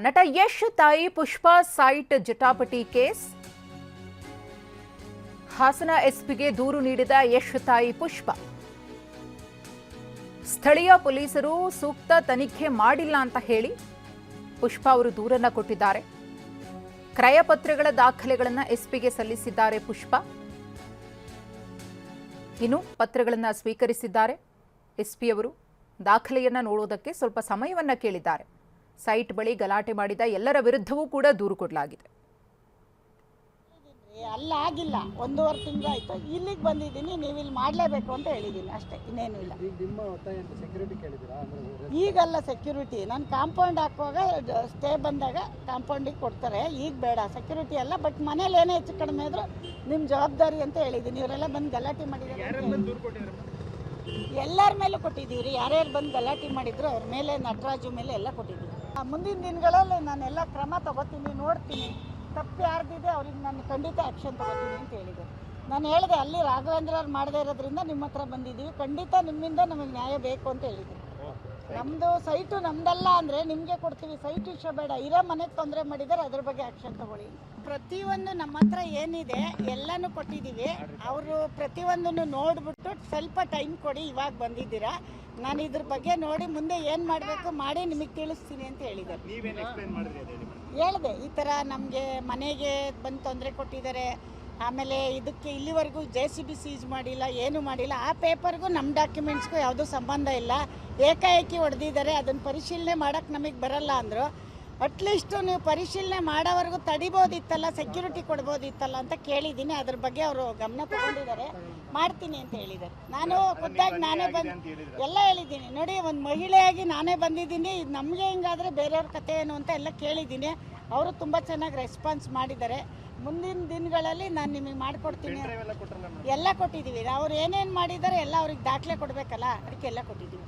ನಟ ಯಶ್ ತಾಯಿ Pushpa site ಜಟಾಪಟಿ case. Hassan ಎಸ್ಪಿಗೆ ದೂರು ನೀಡಿದ ಯಶ್ ತಾಯಿ ಪುಷ್ಪಾ. ಸ್ಥಳೀಯ ಪೊಲೀಸರು ಸೂಕ್ತ ತನಿಖೆ ಮಾಡಿಲ್ಲ ಅಂತ ಹೇಳಿ ಪುಷ್ಪಾ ಅವರು ದೂರನ್ನ ಕೊಟ್ಟಿದ್ದಾರೆ. ಕ್ರಯ ಪತ್ರಗಳ ದಾಖಲೆಗಳನ್ನು ಎಸ್ಪಿಗೆ ಸಲ್ಲಿಸಿದ್ದಾರೆ ಪುಷ್ಪಾ. ಇನ್ನು ಪತ್ರಗಳನ್ನು ಸ್ವೀಕರಿಸಿದ್ದಾರೆ ಎಸ್ಪಿ ಅವರು. ದಾಖಲೆಯನ್ನ ನೋಡೋದಕ್ಕೆ ಸ್ವಲ್ಪ ಸಮಯವನ್ನ ಕೇಳಿದ್ದಾರೆ. ಸೈಟ್ ಬಳಿ ಗಲಾಟೆ ಮಾಡಿದ ಎಲ್ಲರ ವಿರುದ್ಧವೂ ಕೂಡ ದೂರು ಕೊಡಲಾಗಿದೆ. ಅಲ್ಲಾಗಿಲ್ಲ, 1.5 ತಿಂಗಳಾಯ್ತು. ಇಲ್ಲಿಗೆ ಬಂದಿದ್ದೀನಿ, ನೀವು ಇಲ್ಲಿ ಮಾಡಲೇಬೇಕು ಅಂತ ಹೇಳಿದ್ದೀನಿ ಅಷ್ಟೇ, ಇನ್ನೇನು ಇಲ್ಲ. ಈಗಲ್ಲ ಸೆಕ್ಯೂರಿಟಿ, ನಾನು ಕಾಂಪೌಂಡ್ ಹಾಕುವಾಗ ಸ್ಟೇ ಬಂದಾಗ ಕಾಂಪೌಂಡಿಗೆ ಕೊಡ್ತಾರೆ. ಈಗ ಬೇಡ ಸೆಕ್ಯೂರಿಟಿ ಅಲ್ಲ, ಬಟ್ ಮನೇಲಿ ಏನೇ ಹೆಚ್ಚು ಕಡಿಮೆ ಆದರೂ ನಿಮ್ಮ ಜವಾಬ್ದಾರಿ ಅಂತ ಹೇಳಿದ್ದೀನಿ. ಇವರೆಲ್ಲ ಬಂದು ಗಲಾಟೆ ಮಾಡಿದ್ದಾರೆ. ಎಲ್ಲರ ಮೇಲೂ ಕೊಟ್ಟಿದ್ದೀವಿ. ಯಾರ್ಯಾರು ಬಂದು ಗಲಾಟೆ ಮಾಡಿದ್ರು ಅವ್ರ ಮೇಲೆ, ನಟರಾಜು ಮೇಲೆ ಎಲ್ಲ ಕೊಟ್ಟಿದ್ದೀವಿ. ಮುಂದಿನ ದಿನಗಳಲ್ಲಿ ನಾನೆಲ್ಲ ಕ್ರಮ ತಗೋತೀನಿ, ನೋಡ್ತೀನಿ. ತಪ್ಪು ಯಾರ್ದಿದೆ ಅವ್ರಿಗೆ ನಾನು ಖಂಡಿತ ಆ್ಯಕ್ಷನ್ ತಗೋತೀನಿ ಅಂತ ಹೇಳಿದೆ. ನಾನು ಹೇಳಿದೆ, ಅಲ್ಲಿ ರಾಘವೇಂದ್ರ ಅವ್ರು ಮಾಡದೇ ಇರೋದ್ರಿಂದ ನಿಮ್ಮ ಹತ್ರ ಬಂದಿದ್ದೀವಿ, ಖಂಡಿತ ನಿಮ್ಮಿಂದ ನಮಗೆ ನ್ಯಾಯ ಬೇಕು ಅಂತ ಹೇಳಿದ್ದೀನಿ. ನಮ್ಮದು ಸೈಟು ನಮ್ದಲ್ಲ ಅಂದರೆ ನಿಮಗೆ ಕೊಡ್ತೀವಿ, ಸೈಟ್ ವಿಷಯ ಬೇಡ. ಇರೋ ಮನೆಗೆ ತೊಂದರೆ ಮಾಡಿದರೆ ಅದ್ರ ಬಗ್ಗೆ ಆ್ಯಕ್ಷನ್ ತಗೊಳ್ಳಿ. ಪ್ರತಿಯೊಂದು ನಮ್ಮ ಹತ್ರ ಏನಿದೆ ಎಲ್ಲನೂ ಕೊಟ್ಟಿದ್ದೀವಿ. ಅವರು ಪ್ರತಿಯೊಂದನ್ನು ನೋಡಿಬಿಟ್ಟು ಸ್ವಲ್ಪ ಟೈಮ್ ಕೊಡಿ, ಇವಾಗ ಬಂದಿದ್ದೀರಾ, ನಾನು ಇದ್ರ ಬಗ್ಗೆ ನೋಡಿ ಮುಂದೆ ಏನು ಮಾಡಬೇಕು ಮಾಡಿ ನಿಮಗೆ ತಿಳಿಸ್ತೀನಿ ಅಂತ ಹೇಳಿದ್ದಾರೆ. ಹೇಳಿದೆ, ಈ ಥರ ನಮಗೆ ಮನೆಗೆ ಬಂದು ತೊಂದರೆ ಕೊಟ್ಟಿದ್ದಾರೆ, ಆಮೇಲೆ ಇದಕ್ಕೆ ಇಲ್ಲಿವರೆಗೂ JCB ಸೀಜ್ ಮಾಡಿಲ್ಲ, ಏನು ಮಾಡಿಲ್ಲ. ಆ ಪೇಪರ್ಗೂ ನಮ್ಮ ಡಾಕ್ಯುಮೆಂಟ್ಸ್ಗೂ ಯಾವುದೂ ಸಂಬಂಧ ಇಲ್ಲ. ಏಕಾಏಕಿ ಹೊಡೆದಿದ್ದಾರೆ, ಅದನ್ನು ಪರಿಶೀಲನೆ ಮಾಡೋಕ್ಕೆ ನಮಗೆ ಬರಲ್ಲ ಅಂದರು. ಅಟ್ಲೀಸ್ಟು ನೀವು ಪರಿಶೀಲನೆ ಮಾಡೋವರೆಗೂ ತಡಿಬೋದಿತ್ತಲ್ಲ, ಸೆಕ್ಯೂರಿಟಿ ಕೊಡ್ಬೋದಿತ್ತಲ್ಲ ಅಂತ ಕೇಳಿದ್ದೀನಿ. ಅದ್ರ ಬಗ್ಗೆ ಅವರು ಗಮನ ತಗೊಂಡಿದ್ದಾರೆ, ಮಾಡ್ತೀನಿ ಅಂತ ಹೇಳಿದ್ದಾರೆ. ನಾನು ಖುದ್ದಾಗಿ ನಾನೇ ಬಂದು ಎಲ್ಲ ಹೇಳಿದ್ದೀನಿ. ನೋಡಿ, ಒಂದು ಮಹಿಳೆಯಾಗಿ ನಾನೇ ಬಂದಿದ್ದೀನಿ, ಇದು ನಮಗೆ ಹಿಂಗಾದರೆ ಬೇರೆಯವ್ರ ಕತೆ ಏನು ಅಂತ ಎಲ್ಲ ಕೇಳಿದ್ದೀನಿ. ಅವರು ತುಂಬ ಚೆನ್ನಾಗಿ ರೆಸ್ಪಾನ್ಸ್ ಮಾಡಿದ್ದಾರೆ. ಮುಂದಿನ ದಿನಗಳಲ್ಲಿ ನಾನು ನಿಮಗೆ ಮಾಡಿಕೊಡ್ತೀನಿ. ಎಲ್ಲ ಕೊಟ್ಟಿದ್ದೀವಿ. ಅವ್ರು ಏನೇನು ಮಾಡಿದ್ದಾರೆ ಎಲ್ಲ ಅವ್ರಿಗೆ ದಾಖಲೆ ಕೊಡಬೇಕಲ್ಲ, ಅದಕ್ಕೆಲ್ಲ ಕೊಟ್ಟಿದ್ದೀವಿ.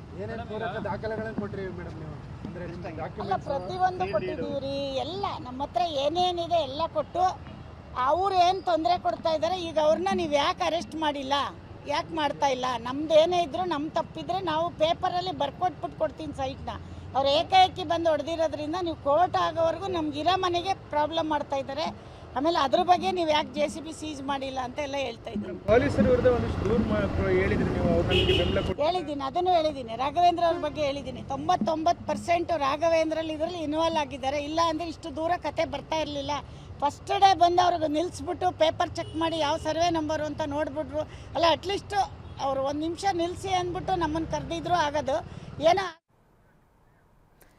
ಅಲ್ಲ, ಪ್ರತಿಯೊಂದು ಕೊಟ್ಟಿದ್ದೀವಿ ರೀ. ಎಲ್ಲ ನಮ್ಮ ಹತ್ರ ಏನೇನಿದೆ ಎಲ್ಲ ಕೊಟ್ಟು, ಅವ್ರು ಏನು ತೊಂದರೆ ಕೊಡ್ತಾ ಇದ್ದಾರೆ, ಈಗ ಅವ್ರನ್ನ ನೀವು ಯಾಕೆ ಅರೆಸ್ಟ್ ಮಾಡಿಲ್ಲ, ಯಾಕೆ ಮಾಡ್ತಾ ಇಲ್ಲ? ನಮ್ದು ಏನೇ ಇದ್ರು ನಮ್ಮ ತಪ್ಪಿದ್ರೆ ನಾವು ಪೇಪರಲ್ಲಿ ಬರ್ಕೊಟ್ಬಿಟ್ಟು ಕೊಡ್ತೀನಿ ಸೈಟ್ನ. ಅವ್ರು ಏಕಾಏಕಿ ಬಂದು ಹೊಡೆದಿರೋದ್ರಿಂದ ನೀವು ಕೋರ್ಟ್ ಆಗೋವರೆಗೂ ನಮ್ಗಿರೋ ಮನೆಗೆ ಪ್ರಾಬ್ಲಮ್ ಮಾಡ್ತಾ ಇದ್ದಾರೆ. ಆಮೇಲೆ ಅದ್ರ ಬಗ್ಗೆ ನೀವು ಯಾಕೆ JCB ಸೀಜ್ ಮಾಡಿಲ್ಲ ಅಂತ ಎಲ್ಲ ಹೇಳ್ತಾ ಇದ್ದೀನಿ. ಹೇಳಿದ್ದೀನಿ, ಅದನ್ನು ಹೇಳಿದ್ದೀನಿ. ರಾಘವೇಂದ್ರ ಅವ್ರ ಬಗ್ಗೆ ಹೇಳಿದ್ದೀನಿ. 99% ರಾಘವೇಂದ್ರಲ್ಲಿ ಇದರಲ್ಲಿ ಇನ್ವಾಲ್ವ್ ಆಗಿದ್ದಾರೆ. ಇಲ್ಲ ಅಂದರೆ ಇಷ್ಟು ದೂರ ಕತೆ ಬರ್ತಾ ಇರಲಿಲ್ಲ. ಫಸ್ಟ್ ಡೇ ಬಂದು ಅವ್ರಿಗೆ ನಿಲ್ಲಿಸ್ಬಿಟ್ಟು ಪೇಪರ್ ಚೆಕ್ ಮಾಡಿ ಯಾವ ಸರ್ವೆ ನಂಬರು ಅಂತ ನೋಡ್ಬಿಟ್ರು. ಅಲ್ಲ, ಅಟ್ಲೀಸ್ಟು ಅವರು 1 ನಿಮಿಷ ನಿಲ್ಲಿಸಿ ಅಂದ್ಬಿಟ್ಟು ನಮ್ಮನ್ನು ಕರೆದಿದ್ರು ಆಗೋದು. ಏನೋ